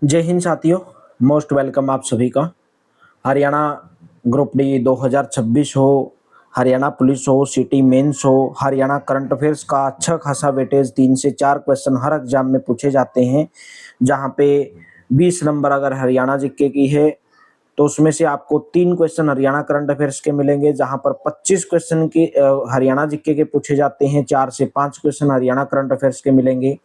जय हिंद साथियों। Most welcome आप सभी का। हरियाणा ग्रुप डी 2026 हो, हरियाणा पुलिस हो, सिटी मेंस हो, हरियाणा करंट अफेयर्स का अच्छा खासा वेटेज 3 से 4 क्वेश्चन हर एग्जाम में पूछे जाते हैं। जहां पे 20 नंबर अगर हरियाणा जीके की है तो उसमें से आपको 3 क्वेश्चन हरियाणा करंट अफेयर्स के मिलेंगे, जहां पर 25 क्वेश्चन की हरियाणा जीके के पूछे जाते हैं। 4 से 5 क्वेश्चन हरियाणा करंट अफेयर्स के मिलेंगे।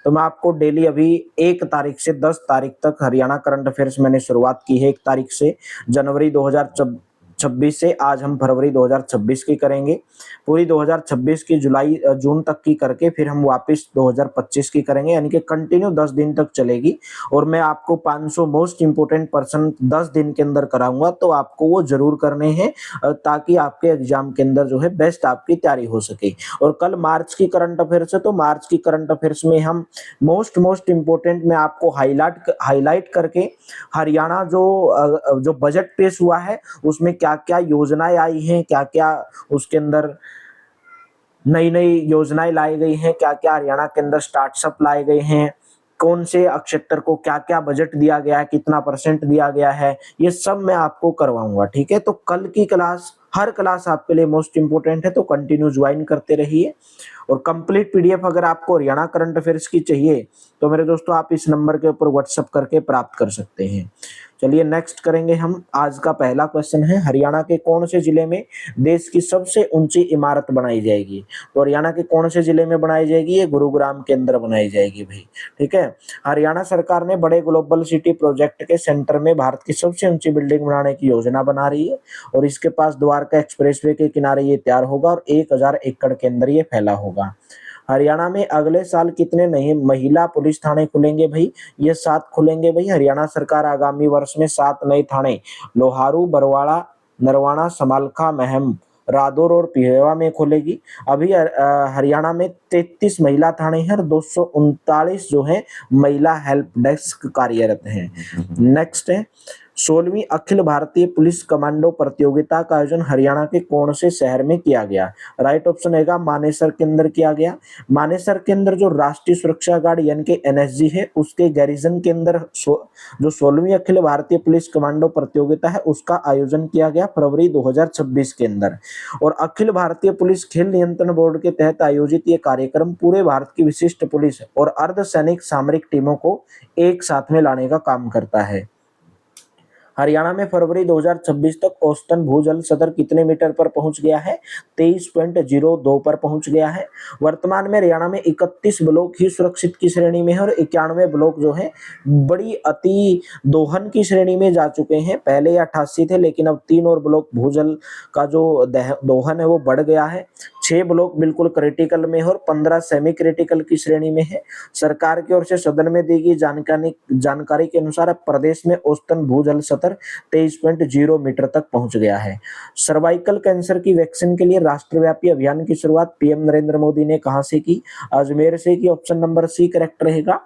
तो मैं आपको डेली अभी 1 तारीख से 10 तारीख तक हरियाणा करंट अफेयर्स मैंने शुरुआत की है 1 तारीख से, जनवरी 2026 से। आज हम फरवरी 2026 की करेंगे, पूरी 2026 की जून तक की करके फिर हम वापस 2025 की करेंगे, यानी कि कंटिन्यू 10 दिन तक चलेगी। और मैं आपको 500 मोस्ट इंपोर्टेंट पर्सन 10 दिन के अंदर कराऊंगा, तो आपको वो जरूर करने हैं ताकि आपके एग्जाम के अंदर जो है बेस्ट आपकी तैयारी हो सके। और कल मार्च की करंट अफेयर्स है, तो मार्च की करंट अफेयर्स में हम मोस्ट इंपोर्टेंट में आपको हाईलाइट करके हरियाणा जो बजट पेश हुआ है उसमें क्या क्या योजनाएं आई हैं, क्या क्या उसके अंदर नई नई योजनाएं लाई गई हैं, क्या क्या हरियाणा के अंदर स्टार्टअप लाए गए हैं, कौन से क्षेत्र को क्या क्या बजट दिया गया है, कितना परसेंट दिया गया है, ये सब मैं आपको करवाऊंगा। ठीक है, तो कल की क्लास, हर क्लास आपके लिए मोस्ट इंपोर्टेंट है, तो कंटिन्यू ज्वाइन करते रहिए। और कंप्लीट पीडीएफ अगर आपको हरियाणा करंट अफेयर्स की चाहिए तो मेरे दोस्तों आप इस नंबर के ऊपर व्हाट्सएप करके प्राप्त कर सकते हैं। चलिए नेक्स्ट करेंगे हम। आज का पहला क्वेश्चन है, हरियाणा के कौन से जिले में देश की सबसे ऊंची इमारत बनाई जाएगी? तो हरियाणा के कौन से जिले में बनाई जाएगी? ये गुरुग्राम के अंदर बनाई जाएगी भाई। ठीक है, हरियाणा सरकार ने बड़े ग्लोबल सिटी प्रोजेक्ट के सेंटर में भारत की सबसे ऊंची बिल्डिंग बनाने की योजना बना रही है। और इसके पास द्वारका एक्सप्रेसवे के किनारे ये तैयार होगा और 1000 एकड़ के अंदर ये फैला होगा। हरियाणा में अगले साल कितने नए महिला पुलिस थाने खुलेंगे भाई? ये 7 खुलेंगे भाई। हरियाणा सरकार आगामी वर्ष में 7 नए थाने लोहारू, बरवाड़ा, नरवाना, समालखा, महम, रादौर और पिहेवा में खोलेगी। अभी हरियाणा में 33 महिला थाने हैं और 239 जो है महिला हेल्प डेस्क कार्यरत हैं। नेक्स्ट है, 16वीं अखिल भारतीय पुलिस कमांडो प्रतियोगिता का आयोजन हरियाणा के कौन से शहर में किया गया? राइट ऑप्शन है मानेसर के अंदर किया गया। मानेसर के अंदर जो राष्ट्रीय सुरक्षा गार्ड यानी कि एनएसजी है, उसके गैरिजन के अंदर जो 16वीं अखिल भारतीय पुलिस कमांडो प्रतियोगिता है उसका आयोजन किया गया फरवरी 2026 के अंदर। और अखिल भारतीय पुलिस खेल नियंत्रण बोर्ड के तहत आयोजित ये कार्यक्रम पूरे भारत की विशिष्ट पुलिस और अर्धसैनिक सामरिक टीमों को एक साथ में लाने का काम करता है। हरियाणा में फरवरी 2026 तक औसतन भूजल स्तर कितने मीटर पर पहुंच गया है? 23.02 पर पहुंच गया है। वर्तमान में हरियाणा में 31 ब्लॉक ही सुरक्षित की श्रेणी में है और 91 ब्लॉक जो है बड़ी अति दोहन की श्रेणी में जा चुके हैं। पहले ये 88 थे, लेकिन अब 3 और ब्लॉक भूजल का जो दोहन है वो बढ़ गया है। 6 ब्लॉक बिल्कुल क्रिटिकल में है और 15 सेमी क्रिटिकल की श्रेणी में है। सरकार की ओर से सदन में दी गई जानकारी के अनुसार अब प्रदेश में औसतन भूजल स्तर 23.0 मीटर तक पहुंच गया है। सर्वाइकल कैंसर की वैक्सीन के लिए राष्ट्रव्यापी अभियान की शुरुआत पीएम नरेंद्र मोदी ने कहां से की? अजमेर से की। ऑप्शन नंबर सी करेक्ट रहेगा,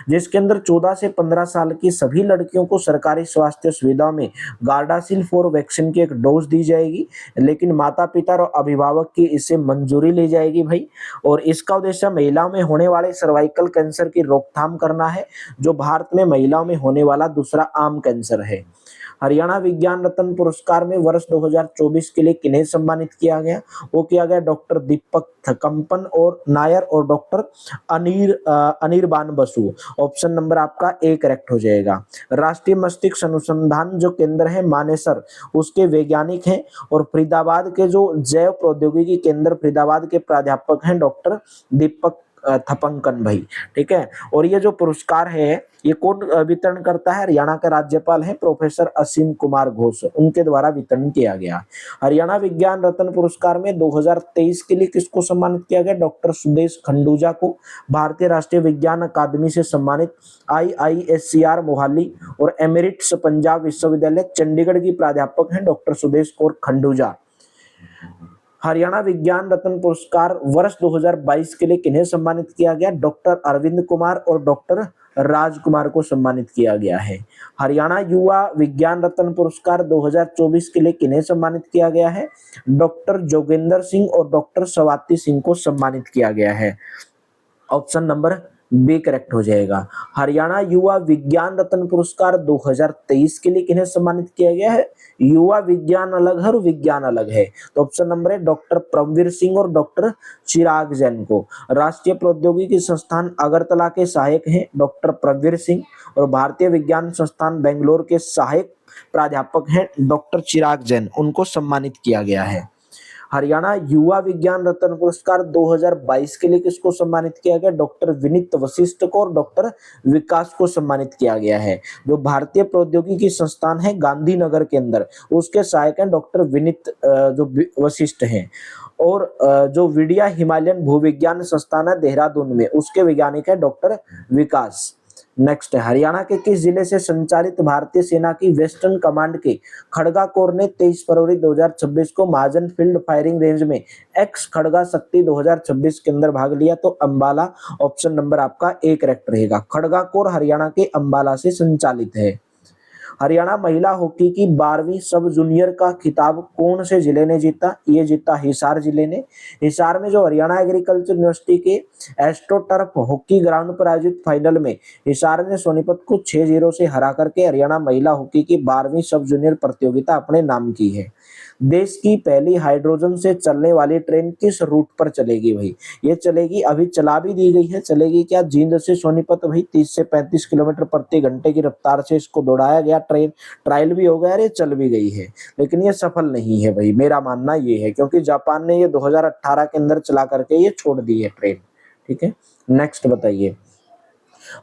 जिसके अंदर 14 से 15 साल की सभी लड़कियों को सरकारी स्वास्थ्य सुविधा में गार्डासिल 4 वैक्सीन की एक डोज दी जाएगी, लेकिन माता पिता और अभिभावक की इसे मंजूरी ली जाएगी भाई। और इसका उद्देश्य महिलाओं में होने वाले सर्वाइकल कैंसर की रोकथाम करना है, जो भारत में महिलाओं में होने वाला दूसरा आम कैंसर है। हरियाणा विज्ञान रत्न पुरस्कार में वर्ष 2024 के लिए किन्हें सम्मानित किया गया? वो किया गया डॉक्टर दीपक थकम्पन और नायर और doctor Anirban Basu. Option number आपका ए करेक्ट हो जाएगा। राष्ट्रीय मस्तिष्क अनुसंधान जो केंद्र है मानेसर, उसके वैज्ञानिक हैं और फरीदाबाद के जो जैव प्रौद्योगिकी केंद्र फरीदाबाद के प्राध्यापक हैं डॉक्टर दीपक थपंकन भाई। ठीक है, और ये जो पुरस्कार है ये कौन वितरण करता है? हरियाणा के राज्यपाल हैं प्रोफेसर असीम कुमार घोष, उनके द्वारा वितरण किया गया। हरियाणा विज्ञान रत्न पुरस्कार में 2023 के लिए किसको सम्मानित किया गया? डॉक्टर सुदेश खंडूजा को। भारतीय राष्ट्रीय विज्ञान अकादमी से सम्मानित IISCR मोहाली और एमेरिट्स पंजाब विश्वविद्यालय चंडीगढ़ की प्राध्यापक हैं डॉक्टर सुदेश कौर खंडूजा। हरियाणा विज्ञान रत्न पुरस्कार वर्ष 2022 के लिए किन्हें सम्मानित किया गया? डॉक्टर अरविंद कुमार और डॉक्टर राजकुमार को सम्मानित किया गया है। हरियाणा युवा विज्ञान रत्न पुरस्कार 2024 के लिए किन्हें सम्मानित किया गया है? डॉक्टर जोगेंद्र सिंह और डॉक्टर स्वाति सिंह को सम्मानित किया गया है। ऑप्शन नंबर बी करेक्ट हो जाएगा। हरियाणा युवा विज्ञान रत्न पुरस्कार 2023 के लिए किन्हें सम्मानित किया गया है? युवा विज्ञान अलग है और विज्ञान अलग है, तो ऑप्शन नंबर है डॉक्टर प्रवीर सिंह और डॉक्टर चिराग जैन को। राष्ट्रीय प्रौद्योगिकी संस्थान अगरतला के सहायक हैं डॉक्टर प्रवीर सिंह, और भारतीय विज्ञान संस्थान बेंगलोर के सहायक प्राध्यापक हैं डॉक्टर चिराग जैन, उनको सम्मानित किया गया है। हरियाणा युवा विज्ञान रत्न पुरस्कार 2022 के लिए किसको सम्मानित किया गया? डॉक्टर विनीत वशिष्ठ को और डॉक्टर विकास को सम्मानित किया गया है। जो भारतीय प्रौद्योगिकी संस्थान है गांधीनगर के अंदर, उसके सहायक हैं डॉक्टर विनीत वशिष्ठ हैं, और जो विडिया हिमालयन भूविज्ञान संस्थान है देहरादून में, उसके वैज्ञानिक है डॉक्टर विकास। नेक्स्ट है, हरियाणा के किस जिले से संचालित भारतीय सेना की वेस्टर्न कमांड के खड़गा कोर ने 23 फरवरी 2026 को महाजन फील्ड फायरिंग रेंज में एक्स खड़गा शक्ति 2026 के अंदर भाग लिया? तो अंबाला, ऑप्शन नंबर आपका ए करेक्ट रहेगा। खड़गा कोर हरियाणा के अंबाला से संचालित है। हरियाणा महिला हॉकी की 12वीं सब जूनियर का खिताब कौन से जिले ने जीता? ये जीता हिसार जिले ने। हिसार में जो हरियाणा एग्रीकल्चर यूनिवर्सिटी के एस्ट्रोटर्फ हॉकी ग्राउंड पर आयोजित फाइनल में हिसार ने सोनीपत को 6-0 से हरा करके हरियाणा महिला हॉकी की 12वीं सब जूनियर प्रतियोगिता अपने नाम की है। देश की पहली हाइड्रोजन से चलने वाली ट्रेन किस रूट पर चलेगी भाई? ये चलेगी, अभी चला भी दी गई है, चलेगी क्या? जींद से सोनीपत भाई 30 से 35 किलोमीटर प्रति घंटे की रफ्तार से इसको दौड़ाया गया ट्रेन, ट्रायल भी हो गया, ये चल भी गई है, लेकिन ये सफल नहीं है भाई, मेरा मानना ये है, क्योंकि जापान ने ये 2018 के अंदर चला करके ये छोड़ दी है ट्रेन। ठीक है, नेक्स्ट बताइए।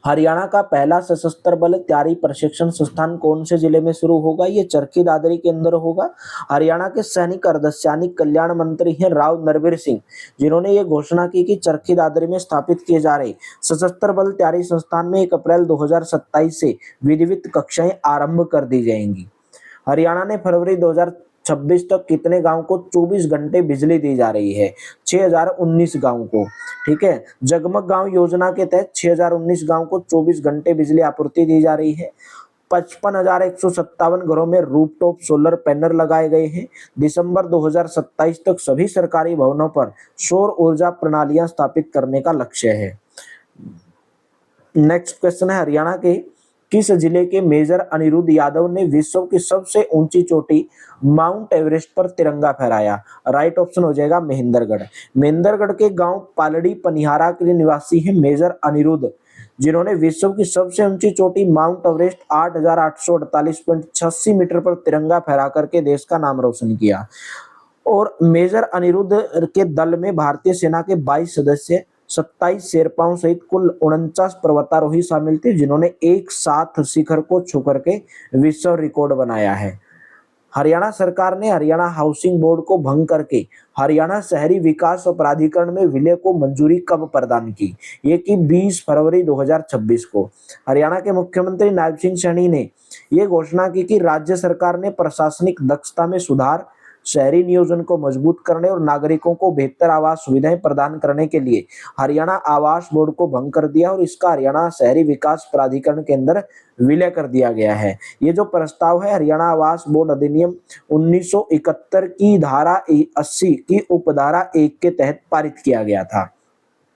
हरियाणा का पहला सशस्त्र बल तैयारी प्रशिक्षण संस्थान कौन से जिले में शुरू होगा? ये चरखी दादरी के अंदर होगा। हरियाणा के सैनिक अर्धसैनिक कल्याण मंत्री हैं राव नरवीर सिंह, जिन्होंने ये घोषणा की कि चरखी दादरी में स्थापित किए जा रहे सशस्त्र बल तैयारी संस्थान में 1 अप्रैल 2027 से विधिवत कक्षाएं आरंभ कर दी जाएंगी। हरियाणा ने फरवरी 2026 तक कितने गांव को 24 घंटे बिजली दी जा रही है? 6019 गांव को। ठीक है, जगमग गांव योजना के तहत 6019 गांव को 24 घंटे बिजली आपूर्ति दी जा रही है। 55,157 घरों में रूफटॉप सोलर पैनल लगाए गए हैं। दिसंबर 2027 तक सभी सरकारी भवनों पर सौर ऊर्जा प्रणालियां स्थापित करने का लक्ष्य है। नेक्स्ट क्वेश्चन है, हरियाणा के किस जिले के मेजर अनिरुद्ध यादव ने विश्व की सबसे ऊंची चोटी माउंट एवरेस्ट पर तिरंगा फहराया? राइट ऑप्शन हो जाएगा महेंद्रगढ़। महेंद्रगढ़ के गांव पालड़ी पनिहारा के निवासी हैं मेजर अनिरुद्ध, जिन्होंने विश्व की सबसे ऊंची चोटी माउंट एवरेस्ट 8,848.86 मीटर पर तिरंगा फहरा करके देश का नाम रोशन किया। और मेजर अनिरुद्ध के दल में भारतीय सेना के 22 सदस्य, 27 शेरपाओं सहित कुल 49 पर्वतारोही शामिल थे, जिन्होंने एक साथ शिखर को छू करके विश्व रिकॉर्ड बनाया है। हरियाणा सरकार ने हरियाणा हाउसिंग बोर्ड को भंग करके हरियाणा शहरी विकास प्राधिकरण में विलय को मंजूरी कब प्रदान की? ये की 20 फरवरी 2026 को। हरियाणा के मुख्यमंत्री नायब सिंह सैनी ने ये घोषणा की कि राज्य सरकार ने प्रशासनिक दक्षता में सुधार, शहरी नियोजन को मजबूत करने और नागरिकों को बेहतर आवास सुविधाएं प्रदान करने के लिए हरियाणा आवास बोर्ड को भंग कर दिया और इसका हरियाणा शहरी विकास प्राधिकरण के अंदर विलय कर दिया गया है। ये जो प्रस्ताव है हरियाणा आवास बोर्ड अधिनियम 1971 की धारा 80 की उपधारा 1 के तहत पारित किया गया था।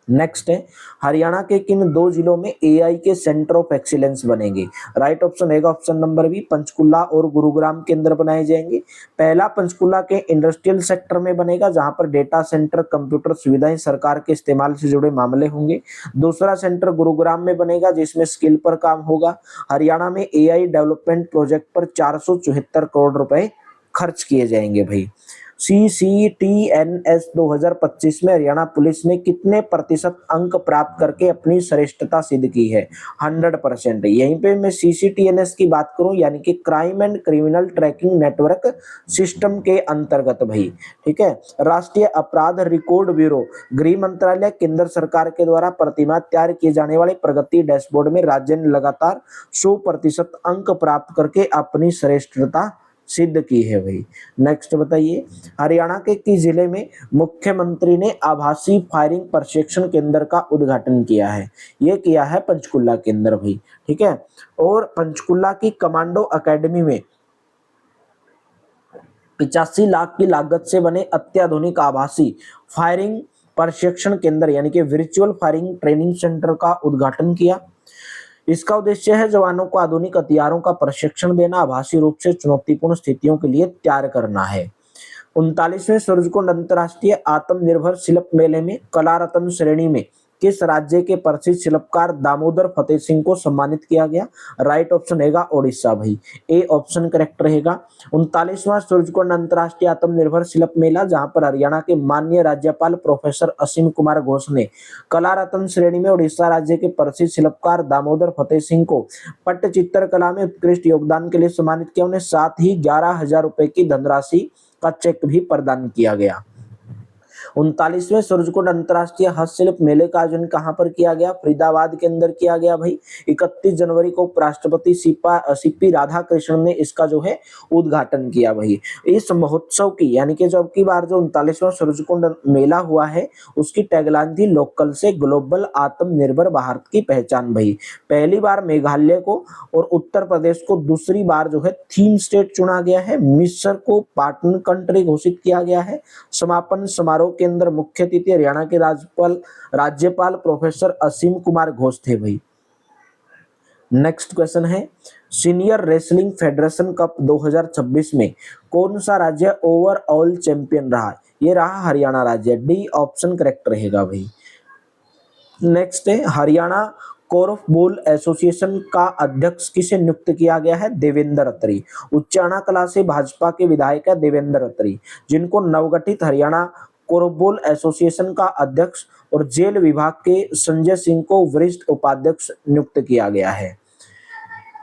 नेक्स्ट है, हरियाणा के किन 2 जिलों में एआई के सेंटर ऑफ एक्सीलेंस बनेंगे? राइट ऑप्शन रहेगा ऑप्शन नंबर बी, पंचकुला और गुरुग्राम के अंदर बनाए जाएंगे। पहला पंचकुला के इंडस्ट्रियल सेक्टर में बनेगा, जहां पर डेटा सेंटर, कंप्यूटर सुविधाएं, सरकार के इस्तेमाल से जुड़े मामले होंगे। दूसरा सेंटर गुरुग्राम में बनेगा, जिसमें स्किल पर काम होगा। हरियाणा में एआई डेवलपमेंट प्रोजेक्ट पर 474 करोड़ रुपए खर्च किए जाएंगे भाई। CCTNS 2025 में हरियाणा पुलिस ने कितने प्रतिशत अंक प्राप्त करके अपनी श्रेष्ठता सिद्ध की है? 100%। यहीं पे मैं CCTNS की बात करूं, यानी कि crime and criminal tracking network system के अंतर्गत भाई। ठीक है, राष्ट्रीय अपराध रिकॉर्ड ब्यूरो, गृह मंत्रालय, केंद्र सरकार के द्वारा प्रतिमाह तैयार किए जाने वाले प्रगति डैशबोर्ड में राज्य ने लगातार 100% अंक प्राप्त करके अपनी श्रेष्ठता सिद्ध की है भाई। नेक्स्ट बताइए, हरियाणा के किस जिले में मुख्यमंत्री ने आभासी फायरिंग प्रशिक्षण केंद्र का उद्घाटन किया है? ये किया है पंचकुला के अंदर भाई। ठीक है, और पंचकुला की कमांडो एकेडमी में 85 लाख की लागत से बने अत्याधुनिक आभासी फायरिंग प्रशिक्षण केंद्र यानी कि वर्चुअल फायरिंग ट्रेनिंग सेंटर का उद्घाटन किया। इसका उद्देश्य है जवानों को आधुनिक हथियारों का प्रशिक्षण देना, आभासी रूप से चुनौतीपूर्ण स्थितियों के लिए तैयार करना है। 39वें सूरजकुंड अंतर्राष्ट्रीय आत्मनिर्भर शिल्प मेले में कला रत्न श्रेणी में किस राज्य के प्रसिद्ध शिल्पकार दामोदर फतेह सिंह को सम्मानित किया गया? राइट ऑप्शन रहेगा ओडिशा भाई, ए ऑप्शन करेक्ट रहेगा। 39वां सूरजकुंड अंतर्राष्ट्रीय आत्मनिर्भर शिल्प मेला, जहां पर हरियाणा के माननीय राज्यपाल प्रोफेसर असीम कुमार घोष ने कला रत्न श्रेणी में उड़ीसा राज्य के प्रसिद्ध शिल्पकार दामोदर फतेह सिंह को पट्टचित्र कला में उत्कृष्ट योगदान के लिए सम्मानित किया। उन्हें साथ ही 11,000 रुपए की धनराशि का चेक भी प्रदान किया गया। 39वें सूरजकुंड अंतर्राष्ट्रीय हस्तशिल्प मेले का आयोजन कहां पर किया गया? फरीदाबाद के अंदर किया गया भाई। 31 जनवरी को उपराष्ट्रपति सीपी राधाकृष्णन ने इसका जो है उद्घाटन किया भाई। इस महोत्सव की यानी कि जो अब की बार जो 39वां सूरजकुंड मेला हुआ है उसकी टैगलाइन थी लोकल से ग्लोबल, आत्मनिर्भर भारत की पहचान भाई। पहली बार मेघालय को और उत्तर प्रदेश को दूसरी बार जो है थीम स्टेट चुना गया है। मिस्र को पार्टनर कंट्री घोषित किया गया है। समापन समारोह के अंदर मुख्य अतिथि हरियाणा के राज्यपाल प्रोफेसर असीम कुमार घोष थे भाई। नेक्स्ट क्वेश्चन है, सीनियर रेसलिंग फेडरेशन कप 2026 में कौन सा राज्य ओवरऑल चैंपियन रहा? ये रहा हरियाणा राज्य, डी ऑप्शन करेक्ट रहेगा भाई। नेक्स्ट है, हरियाणा कोर्फबॉल एसोसिएशन का अध्यक्ष किसे नियुक्त किया गया है? देवेंद्र अत्री। उच्चाणा कला से भाजपा के विधायक है देवेंद्र अत्री, जिनको नवगठित हरियाणा कोर्फबॉल एसोसिएशन का अध्यक्ष और जेल विभाग के संजय सिंह को वरिष्ठ उपाध्यक्ष नियुक्त किया गया है।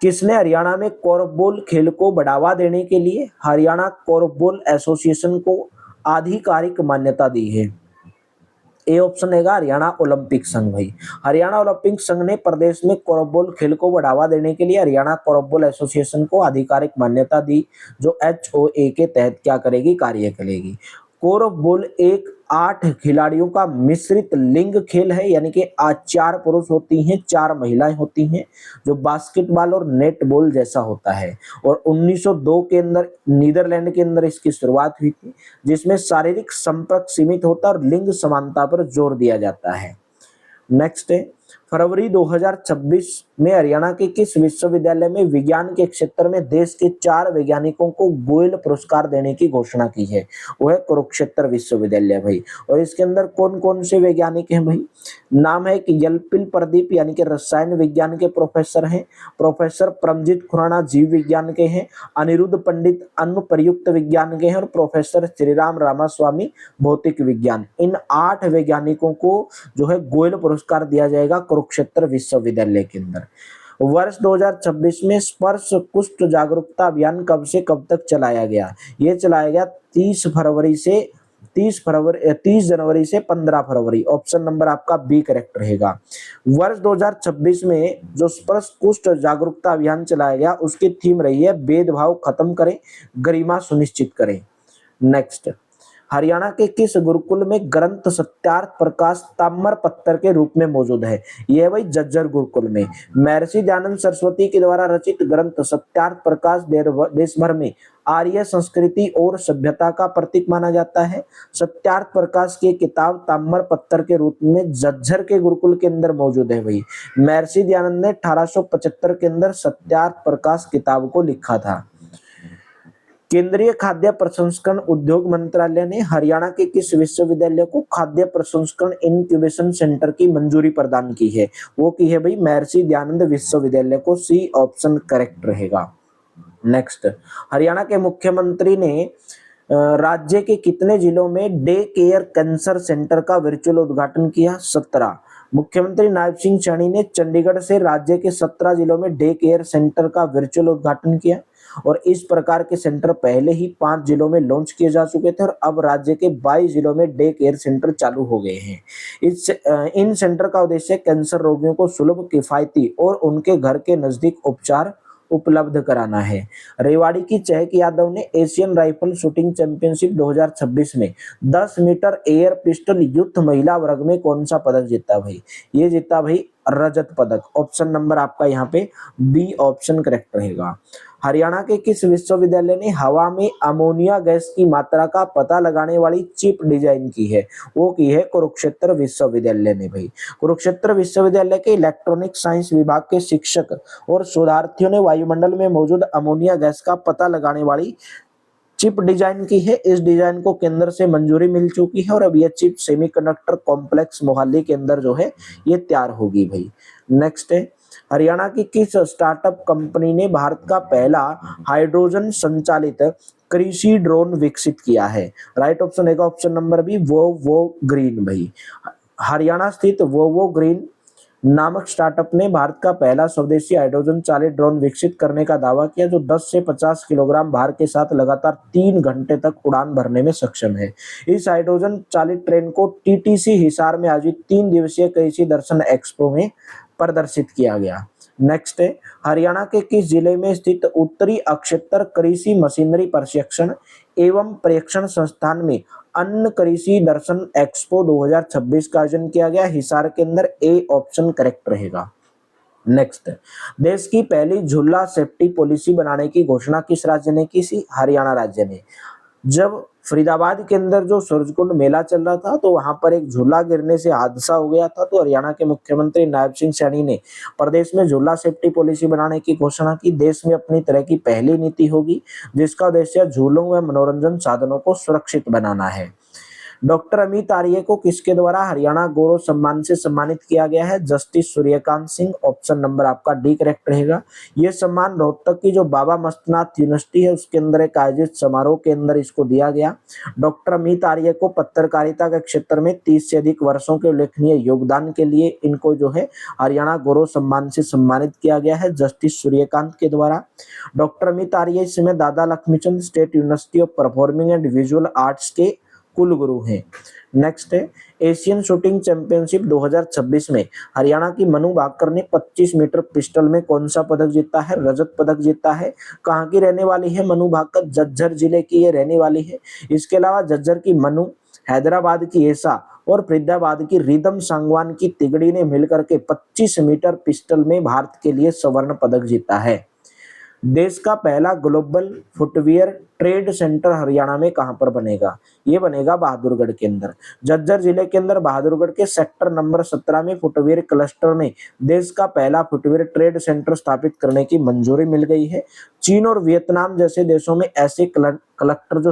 किसने हरियाणा में कोर्फबॉल खेल को बढ़ावा देने के लिए हरियाणा कोर्फबॉल एसोसिएशन को आधिकारिक मान्यता दी है? ए ऑप्शन रहेगा हरियाणा ओलंपिक संघ भाई। हरियाणा ओलंपिक संघ ने प्रदेश में कोर्फबॉल खेल को बढ़ावा देने के लिए हरियाणा कोर्फबॉल एसोसिएशन को आधिकारिक मान्यता दी, जो HOA के तहत क्या करेगी? कार्य करेगी। कोर्फबॉल एक 8 खिलाड़ियों का मिश्रित लिंग खेल है, यानी कि 4 पुरुष होती हैं 4 महिलाएं होती हैं, जो बास्केटबॉल और नेटबॉल जैसा होता है। और 1902 के अंदर नीदरलैंड के अंदर इसकी शुरुआत हुई थी, जिसमें शारीरिक संपर्क सीमित होता है और लिंग समानता पर जोर दिया जाता है। नेक्स्ट है, फरवरी 2026 में हरियाणा के किस विश्वविद्यालय में विज्ञान के क्षेत्र में देश के 4 वैज्ञानिकों को गोयल पुरस्कार देने की घोषणा की है? वो है कुरुक्षेत्र विश्वविद्यालय भाई। और इसके अंदर कौन कौन से वैज्ञानिक हैं भाई? नाम है कि यलपिल प्रदीप यानी कि रसायन विज्ञान के प्रोफेसर हैं, प्रोफेसर परमजीत खुराना जीव विज्ञान के हैं, अनिरुद्ध पंडित अन्न प्रयुक्त विज्ञान के हैं और प्रोफेसर श्रीराम रामास्वामी भौतिक विज्ञान। इन 8 वैज्ञानिकों को जो है गोयल पुरस्कार दिया जाएगा कुरुक्षेत्र विश्वविद्यालय के अंदर। वर्ष 2026 में स्पर्श कुष्ठ जागरूकता अभियान कब से कब तक चलाया गया? ये चलाया गया 30 जनवरी से 15 फरवरी। ऑप्शन नंबर आपका बी करेक्ट रहेगा। वर्ष 2026 में जो स्पर्श कुष्ठ जागरूकता अभियान चलाया गया उसकी थीम रही है भेदभाव खत्म करें, गरिमा सुनिश्चित करें। नेक्स्ट, हरियाणा के किस गुरुकुल में ग्रंथ सत्यार्थ प्रकाश ताम्र पत्थर के रूप में मौजूद है? यह भाई झज्जर गुरुकुल में। महर्षि दयानंद सरस्वती के द्वारा रचित ग्रंथ सत्यार्थ प्रकाश देश भर में आर्य संस्कृति और सभ्यता का प्रतीक माना जाता है। सत्यार्थ प्रकाश की किताब ताम्र पत्थर के रूप में झज्जर के गुरुकुल के अंदर मौजूद है भाई। महर्षि दयानंद ने 1875 के अंदर सत्यार्थ प्रकाश किताब को लिखा था। केंद्रीय खाद्य प्रसंस्करण उद्योग मंत्रालय ने हरियाणा के किस विश्वविद्यालय को खाद्य प्रसंस्करण इंक्यूबेशन सेंटर की मंजूरी प्रदान की है? वो की है भाई महर्षि दयानंद विश्वविद्यालय को, सी ऑप्शन करेक्ट रहेगा। नेक्स्ट, हरियाणा के मुख्यमंत्री ने राज्य के कितने जिलों में डे केयर कैंसर सेंटर का वर्चुअल उद्घाटन किया? 17। मुख्यमंत्री नायब सिंह सैनी ने चंडीगढ़ से राज्य के 17 जिलों में डे केयर सेंटर का वर्चुअल उद्घाटन किया और इस प्रकार के सेंटर पहले ही 5 जिलों में लॉन्च किए जा चुके थे और अब राज्य के 22 जिलों में डे केयर सेंटर चालू हो गए हैं। इन सेंटर का उद्देश्य कैंसर रोगियों को सुलभ, किफायती और उनके घर के नजदीक उपचार उपलब्ध कराना है। रेवाड़ी की चहक यादव ने एशियन राइफल शूटिंग चैंपियनशिप 2026 में 10 मीटर एयर पिस्टल युद्ध महिला वर्ग में कौन सा पदक जीता भाई? ये जीता भाई रजत पदक। ऑप्शन नंबर आपका यहाँ पे बी ऑप्शन करेक्ट रहेगा। हरियाणा के किस विश्वविद्यालय ने हवा में अमोनिया गैस की मात्रा का पता लगाने वाली चिप डिजाइन की है? वो की है कुरुक्षेत्र विश्वविद्यालय ने भाई। कुरुक्षेत्र विश्वविद्यालय के इलेक्ट्रॉनिक साइंस विभाग के शिक्षक और शोधार्थियों ने वायुमंडल में मौजूद अमोनिया गैस का पता लगाने वाली चिप डिजाइन की है। इस डिजाइन को केंद्र से मंजूरी मिल चुकी है और अब यह चिप सेमीकंडक्टर कॉम्प्लेक्स मोहाली के अंदर जो है ये तैयार होगी भाई। नेक्स्ट है, हरियाणा की किस स्टार्टअप कंपनी ने भारत का पहला हाइड्रोजन संचालित कृषि ड्रोन विकसित किया है? राइट ऑप्शन है ऑप्शन नंबर बी, वो ग्रीन भाई। हरियाणा स्थित वो ग्रीन नामक स्टार्टअप ने भारत का पहला स्वदेशी हाइड्रोजन चालित ड्रोन विकसित करने का दावा किया, जो 10 से 50 किलोग्राम भार के साथ लगातार 3 घंटे तक उड़ान भरने में सक्षम है। इस हाइड्रोजन चालित ट्रेन को टीटीसी हिसार में आयोजित 3 दिवसीय कृषि दर्शन एक्सपो में प्रदर्शित किया गया। नेक्स्ट है, हरियाणा के किस जिले में स्थित उत्तरी अक्षेत्र कृषि मशीनरी प्रशिक्षण एवं परीक्षण संस्थान में अन्न कृषि दर्शन एक्सपो 2026 का आयोजन किया गया? हिसार के अंदर। ए ऑप्शन करेक्ट रहेगा। नेक्स्ट, देश की पहली झूला सेफ्टी पॉलिसी बनाने की घोषणा किस राज्य ने की थी? हरियाणा राज्य ने। जब फरीदाबाद के अंदर जो सूरजकुंड मेला चल रहा था तो वहां पर एक झूला गिरने से हादसा हो गया था, तो हरियाणा के मुख्यमंत्री नायब सिंह सैनी ने प्रदेश में झूला सेफ्टी पॉलिसी बनाने की घोषणा की। देश में अपनी तरह की पहली नीति होगी जिसका उद्देश्य झूलों व मनोरंजन साधनों को सुरक्षित बनाना है। डॉक्टर अमित आर्य को किसके द्वारा हरियाणा गौरव सम्मान से सम्मानित किया गया है? Justice Suryakant Singh. Option number आपका डी करेक्ट रहेगा। यह सम्मान रोहतक की जो बाबा मस्तनाथ यूनिवर्सिटी है उसके अंदर एक आयोजित समारोह के अंदर इसको दिया गया। डॉक्टर अमित आर्य को पत्रकारिता के क्षेत्र में 30 से अधिक वर्षों के उल्लेखनीय योगदान के लिए इनको जो है हरियाणा गौरव सम्मान से सम्मानित किया गया है जस्टिस सूर्यकांत के द्वारा। डॉक्टर अमित आर्य इस समय दादा Laxmichand state university of performing and visual arts के कुलगुरु हैं। नेक्स्ट है, एशियन शूटिंग चैंपियनशिप 2026 में हरियाणा की मनु भाकर ने 25 मीटर पिस्टल में कौन सा पदक जीता है? रजत पदक जीता है। कहाँ की रहने वाली है मनु भाकर? झज्जर जिले की ये रहने वाली है। इसके अलावा झज्जर की मनु, हैदराबाद की ऐसा और फरीदाबाद की रिदम सांगवान की तिगड़ी ने मिलकर के 25 मीटर पिस्टल में भारत के लिए स्वर्ण पदक जीता है। देश का पहला global footwear trade centre Haryana में कहां पर बनेगा? ये बनेगा बहादुरगढ़ के अंदर। झज्जर जिले के अंदर बहादुरगढ़ के सेक्टर नंबर 17 में फुटवियर क्लस्टर में देश का पहला फुटवियर ट्रेड सेंटर स्थापित करने की मंजूरी मिल गई है। चीन और वियतनाम जैसे देशों में ऐसे क्लस्टर जो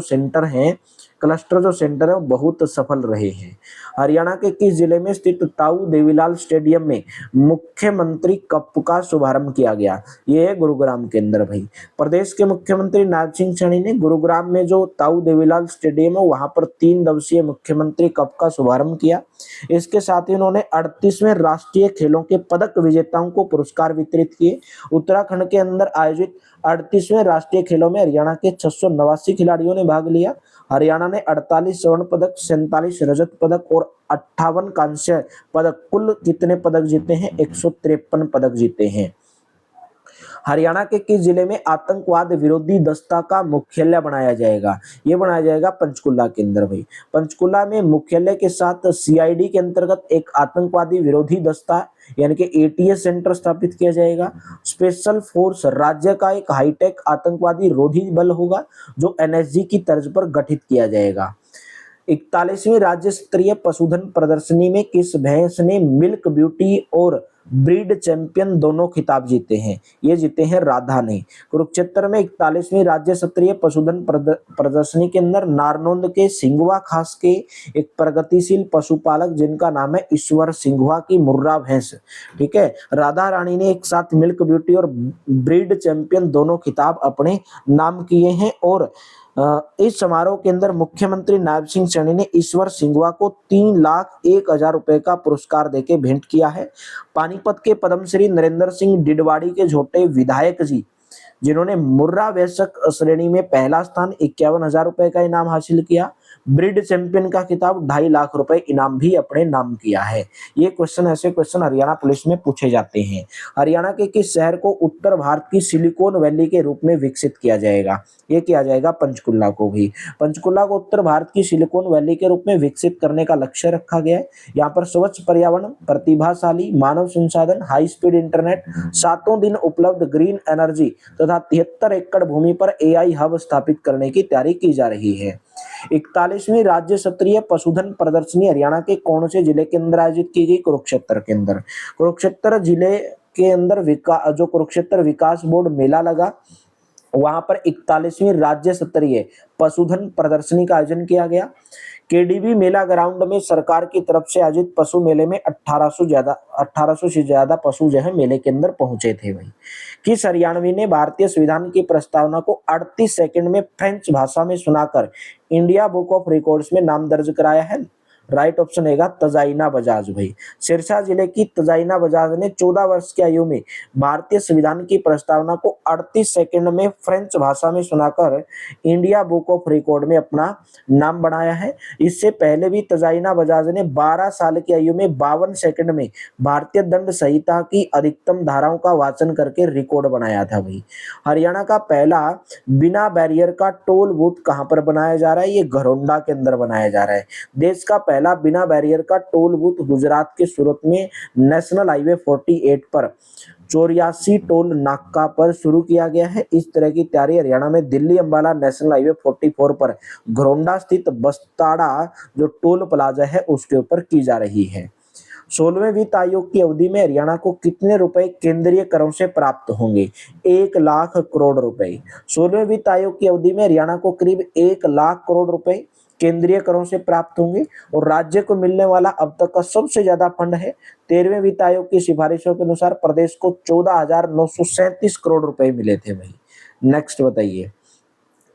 सेंटर है वो बहुत सफल रहे हैं। हरियाणा के किस जिले में स्थित ताऊ देवीलाल स्टेडियम में मुख्यमंत्री कप का शुभारंभ किया गया? ये है गुरुग्राम के अंदर भाई। प्रदेश के मुख्यमंत्री नायब सिंह सैनी ने गुरुग्राम में जो ताऊ देवीलाल स्टेडियम है वहां पर 3 दिवसीय मुख्यमंत्री कप का शुभारंभ किया। इसके साथ ही उन्होंने 38वें राष्ट्रीय खेलों के पदक विजेताओं को पुरस्कार वितरित किए। उत्तराखंड के अंदर आयोजित 38वें राष्ट्रीय खेलों में हरियाणा के 689 खिलाड़ियों ने भाग लिया। हरियाणा ने 48 स्वर्ण पदक, 47 रजत पदक और 58 कांस्य पदक, कुल कितने पदक जीते हैं? 153 पदक जीते हैं। हरियाणा के किस जिले में आतंकवाद विरोधी दस्ता का मुख्यालय बनाया जाएगा? ये बनाया जाएगा पंचकुला के अंदर भाई। पंचकुला में मुख्यालय के साथ सीआईडी के अंतर्गत एक आतंकवादी विरोधी दस्ता यानी कि एटीएस सेंटर स्थापित किया जाएगा। स्पेशल फोर्स राज्य का एक हाईटेक आतंकवादी रोधी बल होगा जो एनएसजी की तर्ज पर गठित किया जाएगा। 41वीं राज्य स्तरीय पशुधन प्रदर्शनी में किस भैंस ने मिल्क ब्यूटी और ब्रीड चैंपियन दोनों खिताब जीते हैं? ये जीते हैं राधा ने। कुरुक्षेत्र में 41वीं राज्य स्तरीय पशुधन प्रदर्शनी के अंदर नारनौंद के सिंघवा खास के एक प्रगतिशील पशुपालक जिनका नाम है ईश्वर सिंघवा की मुर्रा भैंस, ठीक है, राधा रानी ने एक साथ मिल्क ब्यूटी और ब्रीड चैंपियन दोनों खिताब अपने नाम किए हैं। और इस समारोह के अंदर मुख्यमंत्री नायब सिंह सैनी ने ईश्वर सिंघवा को 3,01,000 रुपए का पुरस्कार देके भेंट किया है। पानीपत के पद्मश्री नरेंद्र सिंह डिडवाड़ी के झोटे विधायक जी जिन्होंने मुर्रा वैश्यक श्रेणी में पहला स्थान 51,000 रुपए का इनाम हासिल किया। ब्रिड चैंपियन का खिताब, 2.5 लाख रुपए इनाम भी अपने नाम किया है। ये क्वेश्चन, ऐसे क्वेश्चन हरियाणा पुलिस में पूछे जाते हैं। हरियाणा के किस शहर को उत्तर भारत की सिलिकॉन वैली के रूप में विकसित किया जाएगा? ये किया जाएगा पंचकुला को भी। पंचकुला को उत्तर भारत की सिलिकॉन वैली के रूप में विकसित करने का लक्ष्य रखा गया है। यहाँ पर स्वच्छ पर्यावरण, प्रतिभाशाली मानव संसाधन, हाई स्पीड इंटरनेट, सातों दिन उपलब्ध ग्रीन एनर्जी तथा 73 एकड़ भूमि पर एआई हब स्थापित करने की तैयारी की जा रही है। 41वीं राज्य स्तरीय पशुधन प्रदर्शनी हरियाणा के कौन से जिले के अंदर आयोजित की गई? कुरुक्षेत्र के अंदर। कुरुक्षेत्र जिले के अंदर जो कुरुक्षेत्र विकास बोर्ड मेला लगा, वहां पर 41वीं राज्य स्तरीय पशुधन प्रदर्शनी का आयोजन किया गया। केडीबी मेला ग्राउंड में सरकार की तरफ से आयोजित पशु मेले में 1800 से ज्यादा पशु जो है मेले के अंदर पहुंचे थे भाई। किस हरियाणवी ने भारतीय संविधान की प्रस्तावना को 38 सेकंड में फ्रेंच भाषा में सुनाकर इंडिया बुक ऑफ रिकॉर्ड्स में नाम दर्ज कराया है? राइट ऑप्शन रहेगा तजाइना बजाज भाई। सिरसा जिले की तजाइना बजाज ने 14 वर्ष की आयु में भारतीय संविधान की प्रस्तावना को 38 सेकंड में फ्रेंच भाषा में सुनाकर इंडिया बुक ऑफ रिकॉर्ड में अपना नाम बनाया है। इससे पहले भी तजाइना बजाज ने 12 साल की आयु में 52 सेकंड में भारतीय दंड संहिता की अधिकतम धाराओं का वाचन करके रिकॉर्ड बनाया था भाई। हरियाणा का पहला बिना बैरियर का टोल बूथ कहां पर बनाया जा रहा है? ये घरोंडा के अंदर बनाया जा रहा है। देश का पहला बिना बैरियर का टोल बूथ गुजरात के सूरत में नेशनल हाईवे 48 पर 84 टोल नाका पर शुरू किया गया है। इस तरह की तैयारी हरियाणा में दिल्ली अंबाला नेशनल हाईवे 44 पर घरोंडा स्थित बस्ताड़ा जो टोल प्लाजा है उसके ऊपर की जा रही है। 16वें वित्त आयोग की अवधि में हरियाणा को कितने रुपए केंद्रीय करों से प्राप्त होंगे? 1 लाख करोड़ रुपए। 16वें वित्त आयोग की अवधि में हरियाणा को करीब 1 लाख करोड़ रुपए केंद्रीय करों से प्राप्त होंगे और राज्य को मिलने वाला अब तक का सबसे ज्यादा फंड है। 13वें वित्त आयोग की सिफारिशों के अनुसार प्रदेश को 14,937 करोड़ रुपए मिले थे भाई। नेक्स्ट बताइए,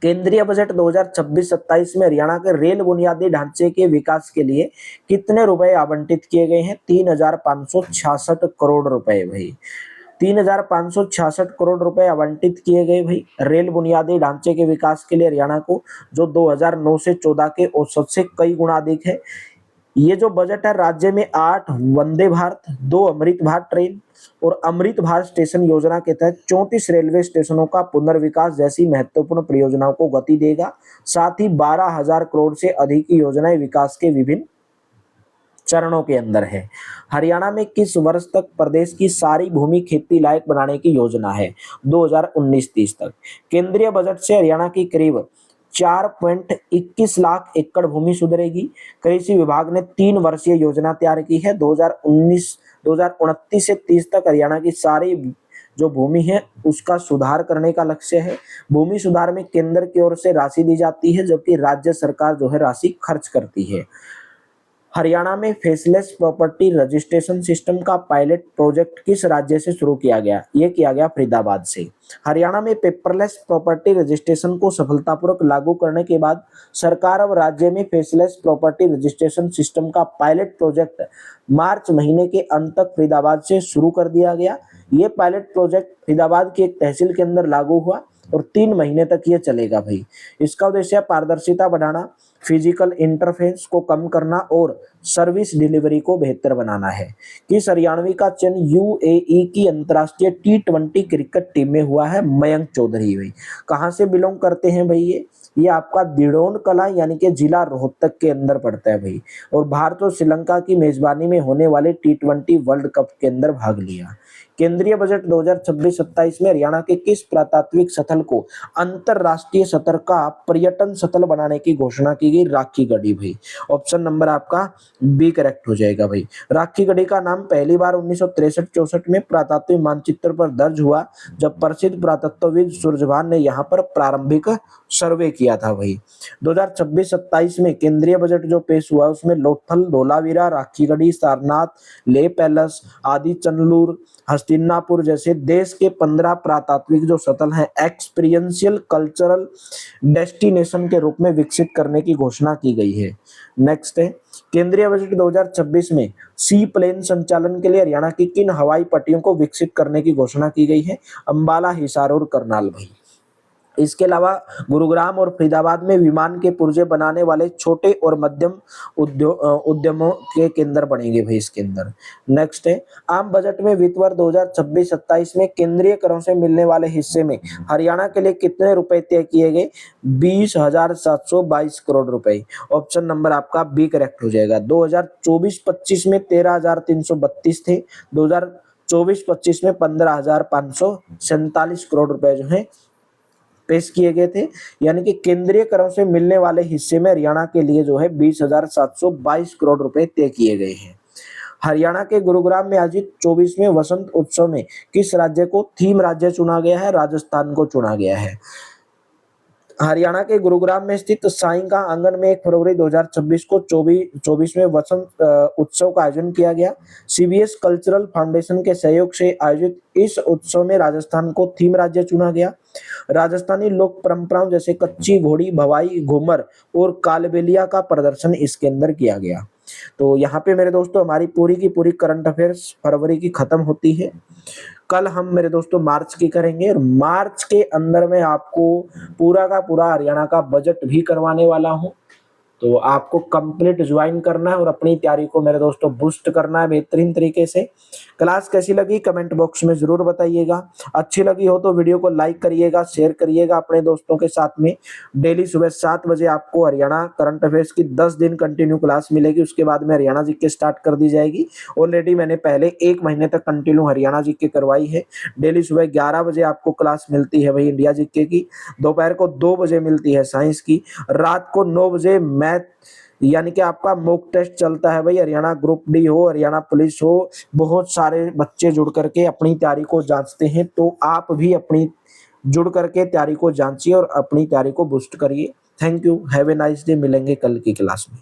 केंद्रीय बजट 2026-27 में हरियाणा के रेल बुनियादी ढांचे के विकास के लिए कितने रुपए आवंटित किए गए हैं? 3,566 करोड़ रुपए भाई। 3,566 करोड़ रुपए आवंटित किए गए भाई रेल बुनियादी ढांचे के विकास के लिए हरियाणा को, जो 2009 से 14 के औसत से कई गुना अधिक है। ये जो बजट है, राज्य में 8 वंदे भारत, 2 अमृत भारत ट्रेन और अमृत भारत स्टेशन योजना के तहत 34 रेलवे स्टेशनों का पुनर्विकास जैसी महत्वपूर्ण परियोजनाओं को गति देगा। साथ ही 12,000 करोड़ से अधिक की योजनाएं विकास के विभिन्न चरणों के अंदर है। हरियाणा में किस वर्ष तक प्रदेश की सारी भूमि खेती लायक बनाने की योजना है? 2019-30 तक। केंद्रीय बजट से हरियाणा की करीब 4.21 लाख एकड़ भूमि सुधरेगी। कृषि विभाग ने 3 वर्षीय योजना तैयार की है। 2029 से 30 तक हरियाणा की सारी जो भूमि है उसका सुधार करने का लक्ष्य है। भूमि सुधार में केंद्र की ओर से राशि दी जाती है, जबकि राज्य सरकार जो है राशि खर्च करती है। हरियाणा में फेसलेस प्रॉपर्टी रजिस्ट्रेशन सिस्टम का पायलट प्रोजेक्ट किस राज्य से शुरू किया गया? ये किया गया फरीदाबाद से। हरियाणा में पेपरलेस प्रॉपर्टी रजिस्ट्रेशन को सफलतापूर्वक लागू करने के बाद सरकार अब राज्य में फेसलेस प्रॉपर्टी रजिस्ट्रेशन सिस्टम का पायलट प्रोजेक्ट मार्च महीने के अंत तक फरीदाबाद से शुरू कर दिया गया। ये पायलट प्रोजेक्ट फरीदाबाद की एक तहसील के अंदर लागू हुआ और 3 महीने तक ये चलेगा भाई। इसका उद्देश्य पारदर्शिता बढ़ाना, फिजिकल इंटरफेस को कम करना और सर्विस डिलीवरी को बेहतर बनाना है। किस हरियाणवी का चयन यूएई की अंतर्राष्ट्रीय T20 क्रिकेट टीम में हुआ है? मयंक चौधरी भाई। कहाँ से बिलोंग करते हैं भाई ये आपका दिड़ोन कला यानी कि जिला रोहतक के अंदर पड़ता है भाई। और भारत और श्रीलंका की मेजबानी में होने वाले T20 वर्ल्ड कप के अंदर भाग लिया। केंद्रीय बजट 2026-27 में हरियाणा के किस पुरातात्विक स्थल को अंतरराष्ट्रीय स्तर का पर्यटन स्थल बनाने की घोषणा की गई? राखी गढ़ी भाई। ऑप्शन नंबर आपका बी करेक्ट हो जाएगा भाई। राखी गढ़ी का नाम पहली बार 1963-64 में पुरातात्विक मानचित्र पर दर्ज हुआ, जब प्रसिद्ध पुरातत्वविद सूरजभान ने यहाँ पर प्रारंभिक सर्वे किया था भाई। 2026-27 में केंद्रीय बजट जो पेश हुआ उसमें लोथल, धोलावीरा, राखी गढ़ी, सारनाथ, लेह पैलेस आदि, चंदलूर, हस्तिनापुर जैसे देश के 15 पुरातात्विक जो स्थल हैं एक्सपीरियंशियल कल्चरल डेस्टिनेशन के रूप में विकसित करने की घोषणा की गई है। नेक्स्ट है, केंद्रीय बजट 2026 में सी प्लेन संचालन के लिए हरियाणा की किन हवाई पट्टियों को विकसित करने की घोषणा की गई है? अंबाला, हिसार और करनाल भाई। इसके अलावा गुरुग्राम और फरीदाबाद में विमान के पुर्जे बनाने वाले छोटे और मध्यम उद्यमों के केंद्र बनेंगे भाई इसके अंदर। नेक्स्ट है, आम बजट में वित्त वर्ष 2026-27 में केंद्रीय करों से मिलने वाले हिस्से में हरियाणा के लिए कितने रुपए तय किए गए? 20,722 करोड़ रुपए। ऑप्शन नंबर आपका बी करेक्ट हो जाएगा। 2024-25 में 13,332 थे, 2024-25 में 15,547 करोड़ रुपए जो है पेश किए गए थे। यानी कि केंद्रीय करों से मिलने वाले हिस्से में हरियाणा के लिए जो है 20,722 करोड़ रुपए तय किए गए हैं। हरियाणा के गुरुग्राम में आयोजित 24वें वसंत उत्सव में किस राज्य को थीम राज्य चुना गया है? राजस्थान को चुना गया है। हरियाणा के गुरुग्राम में स्थित साईं आंगन में 1 फरवरी 2026 को 24वें वसंत उत्सव का आयोजन किया गया। सीबीएस कल्चरल फाउंडेशन के सहयोग से आयोजित इस उत्सव में राजस्थान को थीम राज्य चुना गया। राजस्थानी लोक परंपराओं जैसे कच्ची घोड़ी, भवाई, घूमर और कालबेलिया का प्रदर्शन इसके अंदर किया गया। तो यहाँ पे मेरे दोस्तों हमारी पूरी की पूरी करंट अफेयर्स फरवरी की खत्म होती है। कल हम मेरे दोस्तों मार्च की करेंगे और मार्च के अंदर मैं आपको पूरा का पूरा हरियाणा का बजट भी करवाने वाला हूं। तो आपको कंप्लीट ज्वाइन करना है और अपनी तैयारी को मेरे दोस्तों बूस्ट करना है बेहतरीन तरीके से। क्लास कैसी लगी कमेंट बॉक्स में जरूर बताइएगा। अच्छी लगी हो तो वीडियो को लाइक करिएगा, शेयर करिएगा अपने दोस्तों के साथ में। डेली सुबह 7 बजे आपको हरियाणा करंट अफेयर्स की 10 दिन कंटिन्यू क्लास मिलेगी। उसके बाद में हरियाणा जीके स्टार्ट कर दी जाएगी। ऑलरेडी मैंने पहले 1 महीने तक कंटिन्यू हरियाणा जीके करवाई है। डेली सुबह 11 बजे आपको क्लास मिलती है भाई इंडिया जीके की, दोपहर को 2 बजे मिलती है साइंस की, रात को 9 बजे मैथ यानी कि आपका मॉक टेस्ट चलता है भाई। हरियाणा ग्रुप डी हो, हरियाणा पुलिस हो, बहुत सारे बच्चे जुड़ करके अपनी तैयारी को जांचते हैं। तो आप भी अपनी जुड़ करके तैयारी को जांचिए और अपनी तैयारी को बूस्ट करिए। Thank you, have a nice day. मिलेंगे कल की क्लास में।